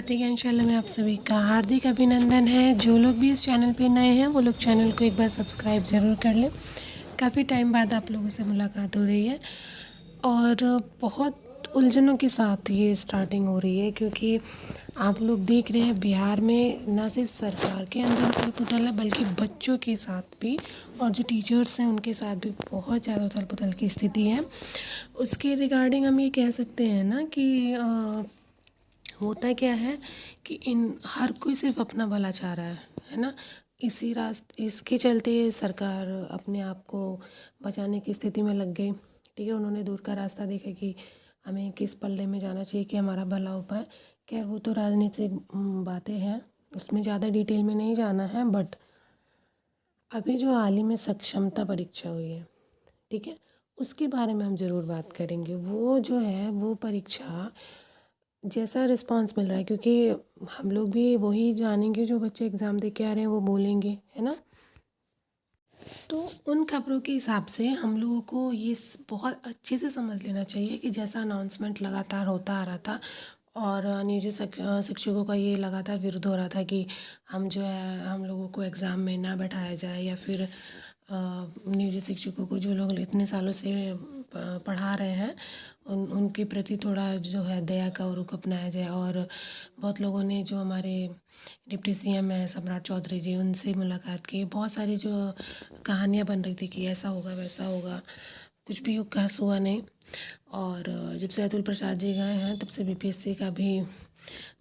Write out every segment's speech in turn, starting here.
भारती ज्ञानशाला में आप सभी का हार्दिक अभिनंदन है। जो लोग भी इस चैनल पे नए हैं वो लोग चैनल को एक बार सब्सक्राइब ज़रूर कर लें। काफ़ी टाइम बाद आप लोगों से मुलाकात हो रही है और बहुत उलझनों के साथ ये स्टार्टिंग हो रही है, क्योंकि आप लोग देख रहे हैं बिहार में ना सिर्फ सरकार के अंदर उथल पुथल है बल्कि बच्चों के साथ भी, और जो टीचर्स हैं उनके साथ भी बहुत ज़्यादा उथल पुथल की स्थिति है। उसके रिगार्डिंग हम ये कह सकते हैं ना कि होता क्या है कि इन हर कोई सिर्फ अपना भला चाह रहा है ना। इसके चलते सरकार अपने आप को बचाने की स्थिति में लग गई। ठीक है, उन्होंने दूर का रास्ता देखा कि हमें किस पल्ले में जाना चाहिए कि हमारा भला हो पाए। खैर वो तो राजनीतिक बातें हैं, उसमें ज़्यादा डिटेल में नहीं जाना है। बट अभी जो हाल ही में सक्षमता परीक्षा हुई है, ठीक है, उसके बारे में हम ज़रूर बात करेंगे। वो जो है वो परीक्षा जैसा रिस्पांस मिल रहा है, क्योंकि हम लोग भी वही जानेंगे जो बच्चे एग्ज़ाम दे के आ रहे हैं वो बोलेंगे, है ना। तो उन खबरों के हिसाब से हम लोगों को ये बहुत अच्छे से समझ लेना चाहिए कि जैसा अनाउंसमेंट लगातार होता आ रहा था और नियोजित शिक्षकों का ये लगातार विरोध हो रहा था कि हम जो है हम लोगों को एग्ज़ाम में ना बैठाया जाए, या फिर नियोजित शिक्षकों को जो लोग इतने सालों से पढ़ा रहे हैं उनके प्रति थोड़ा जो है दया का रुख अपनाया जाए। और बहुत लोगों ने जो हमारे डिप्टी सीएम है सम्राट चौधरी जी, उनसे मुलाकात की। बहुत सारी जो कहानियाँ बन रही थी कि ऐसा होगा वैसा होगा, कुछ भी खास हुआ नहीं। और जब से अतुल प्रसाद जी गए हैं तब से बीपीएससी का भी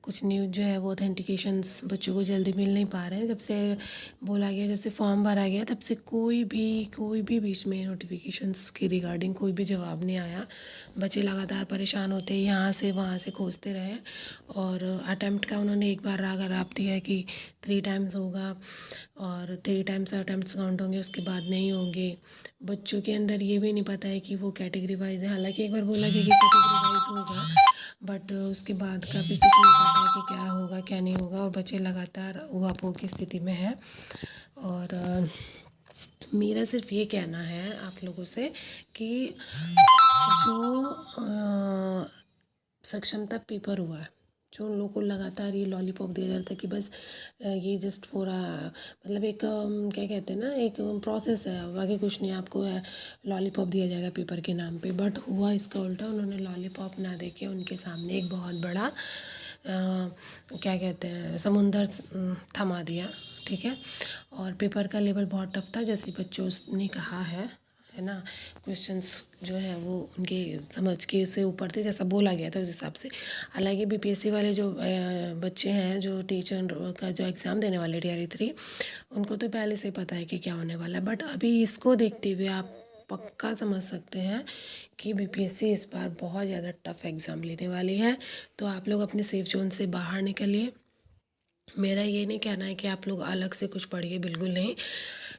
कुछ न्यूज़ जो है वो ऑथेंटिकेशंस बच्चों को जल्दी मिल नहीं पा रहे हैं। जब से बोला गया, जब से फॉर्म भरा गया, तब से कोई भी बीच में नोटिफिकेशंस की रिगार्डिंग कोई भी जवाब नहीं आया। बच्चे लगातार परेशान होते यहाँ से वहाँ से खोजते रहे। और अटैम्प्ट का उन्होंने एक बार राग अराप दिया कि 3 टाइम्स होगा और 3 टाइम्स अटैम्प्ट्स काउंट होंगे, उसके बाद नहीं होंगे। बच्चों के अंदर ये भी नहीं पता है कि वो कैटेगरी वाइज है। हालांकि एक बार बोला गया कि कैटेगरी वाइज होगा, बट उसके बाद का भी कुछ नहीं पता है कि क्या होगा क्या नहीं होगा, और बच्चे लगातार ऊहापोह की स्थिति में है। और मेरा सिर्फ ये कहना है आप लोगों से कि जो सक्षमता पेपर हुआ है, जो उन लोगों को लगातार ये लॉलीपॉप दिया जा रहा था कि बस ये जस्ट फॉर मतलब एक क्या कहते हैं ना, एक प्रोसेस है, बाकी कुछ नहीं, आपको लॉलीपॉप दिया जाएगा पेपर के नाम पे। बट हुआ इसका उल्टा, उन्होंने लॉलीपॉप ना दे के उनके सामने एक बहुत बड़ा क्या कहते हैं समुंदर थमा दिया। ठीक है, और पेपर का लेवल बहुत टफ था, जैसे बच्चों ने कहा है ना। क्वेश्चंस जो है वो उनके समझ के से ऊपर थे, जैसा बोला गया था उस हिसाब से। हालांकि बीपीएससी वाले जो बच्चे हैं, जो टीचर का जो एग्ज़ाम देने वाले टीआरई 3, उनको तो पहले से पता है कि क्या होने वाला है। बट अभी इसको देखते हुए आप पक्का समझ सकते हैं कि बीपीएससी इस बार बहुत ज़्यादा टफ एग्ज़ाम लेने वाली है। तो आप लोग अपने सेफ जोन से बाहर निकलिए। मेरा ये नहीं कहना है कि आप लोग अलग से कुछ पढ़िए, बिल्कुल नहीं,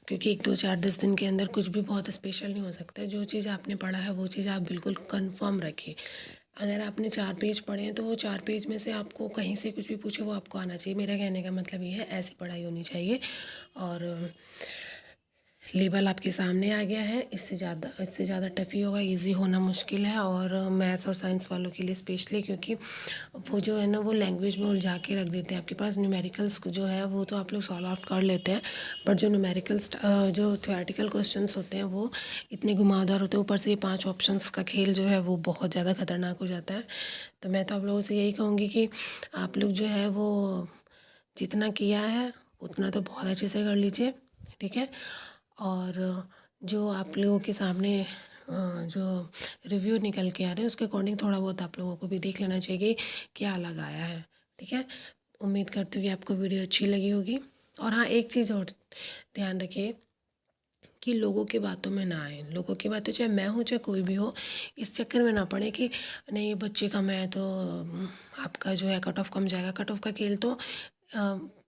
क्योंकि 1 2 4 10 दिन के अंदर कुछ भी बहुत स्पेशल नहीं हो सकता है। जो चीज़ आपने पढ़ा है वो चीज़ आप बिल्कुल कंफर्म रखिए। अगर आपने 4 पेज पढ़े हैं तो वो 4 पेज में से आपको कहीं से कुछ भी पूछे वो आपको आना चाहिए। मेरा कहने का मतलब ये है, ऐसी पढ़ाई होनी चाहिए। और लेवल आपके सामने आ गया है, इससे ज़्यादा टफ ही होगा, इजी होना मुश्किल है। और मैथ और साइंस वालों के लिए स्पेशली, क्योंकि वो जो है ना वो लैंग्वेज में उलझा के रख देते हैं। आपके पास न्यूमेरिकल्स जो है वो तो आप लोग सॉल्व आउट कर लेते हैं, बट जो न्यूमेरिकल्स जो थ्योरेटिकल क्वेश्चंस होते हैं वो इतने घुमावदार होते हैं। ऊपर से ये 5 ऑप्शंस का खेल जो है वो बहुत ज़्यादा खतरनाक हो जाता है। तो मैं तो आप लोगों से यही कहूँगी कि आप लोग जो है वो जितना किया है उतना तो बहुत अच्छे से कर लीजिए। ठीक है, और जो आप लोगों के सामने जो रिव्यू निकल के आ रहे हैं उसके अकॉर्डिंग थोड़ा बहुत आप लोगों को भी देख लेना चाहिए कि क्या अलग आया है। ठीक है, उम्मीद करती हूँ कि आपको वीडियो अच्छी लगी होगी। और हाँ, एक चीज़ और ध्यान रखिए कि लोगों की बातों में ना आए। लोगों की बातें, चाहे मैं हूँ चाहे कोई भी हो, इस चक्कर में ना पड़े कि नहीं ये बच्चे कम है तो आपका जो है कट ऑफ कम जाएगा। कट ऑफ का खेल तो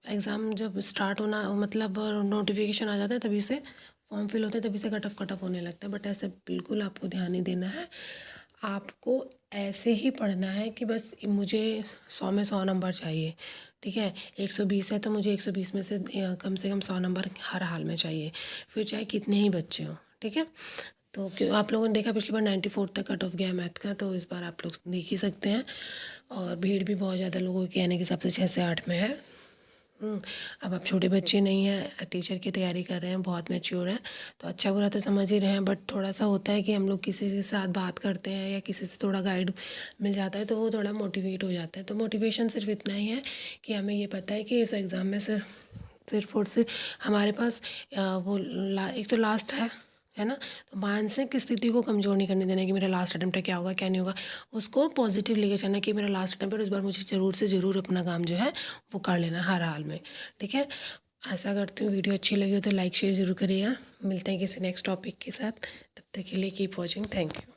एग्ज़ाम जब स्टार्ट होना मतलब नोटिफिकेशन आ जाता है तभी से फॉर्म फिल होते हैं, तभी से कट ऑफ होने लगता है। बट ऐसे बिल्कुल आपको ध्यान नहीं देना है। आपको ऐसे ही पढ़ना है कि बस मुझे 100 में 100 नंबर चाहिए। ठीक है, 120 है तो मुझे 120 में से कम 100 नंबर हर हाल में चाहिए, फिर चाहे कितने ही बच्चे हों। ठीक है, तो क्यों आप लोगों ने देखा पिछली बार 94 तक कट ऑफ गया मैथ का, तो इस बार आप लोग देख ही सकते हैं। और भीड़ भी बहुत ज़्यादा लोगों के कहने के हिसाब से 6 से 8 में है। अब आप छोटे बच्चे नहीं हैं, टीचर की तैयारी कर रहे हैं, बहुत मैच्योर हैं, तो अच्छा बुरा तो समझ ही रहे हैं। बट थोड़ा सा होता है कि हम लोग किसी के साथ बात करते हैं या किसी से थोड़ा गाइड मिल जाता है तो वो थोड़ा मोटिवेट हो जाता है। तो मोटिवेशन सिर्फ इतना ही है कि हमें ये पता है कि इस एग्ज़ाम में सिर्फ और सिर्फ हमारे पास एक तो लास्ट है ना, तो मानसिक स्थिति को कमज़ोर नहीं करने देना कि मेरा लास्ट अटेम्प्ट है, क्या होगा क्या नहीं होगा, उसको पॉजिटिव लेके चलना कि मेरा लास्ट अटेम्प्ट है, इस बार मुझे ज़रूर से ज़रूर अपना काम जो है वो कर लेना हर हाल में। ठीक है, ऐसा करती हूँ। वीडियो अच्छी लगी हो तो लाइक शेयर ज़रूर करिएगा। मिलते हैं किसी नेक्स्ट टॉपिक के साथ, तब तक के लिए कीप वॉचिंग। Thank you.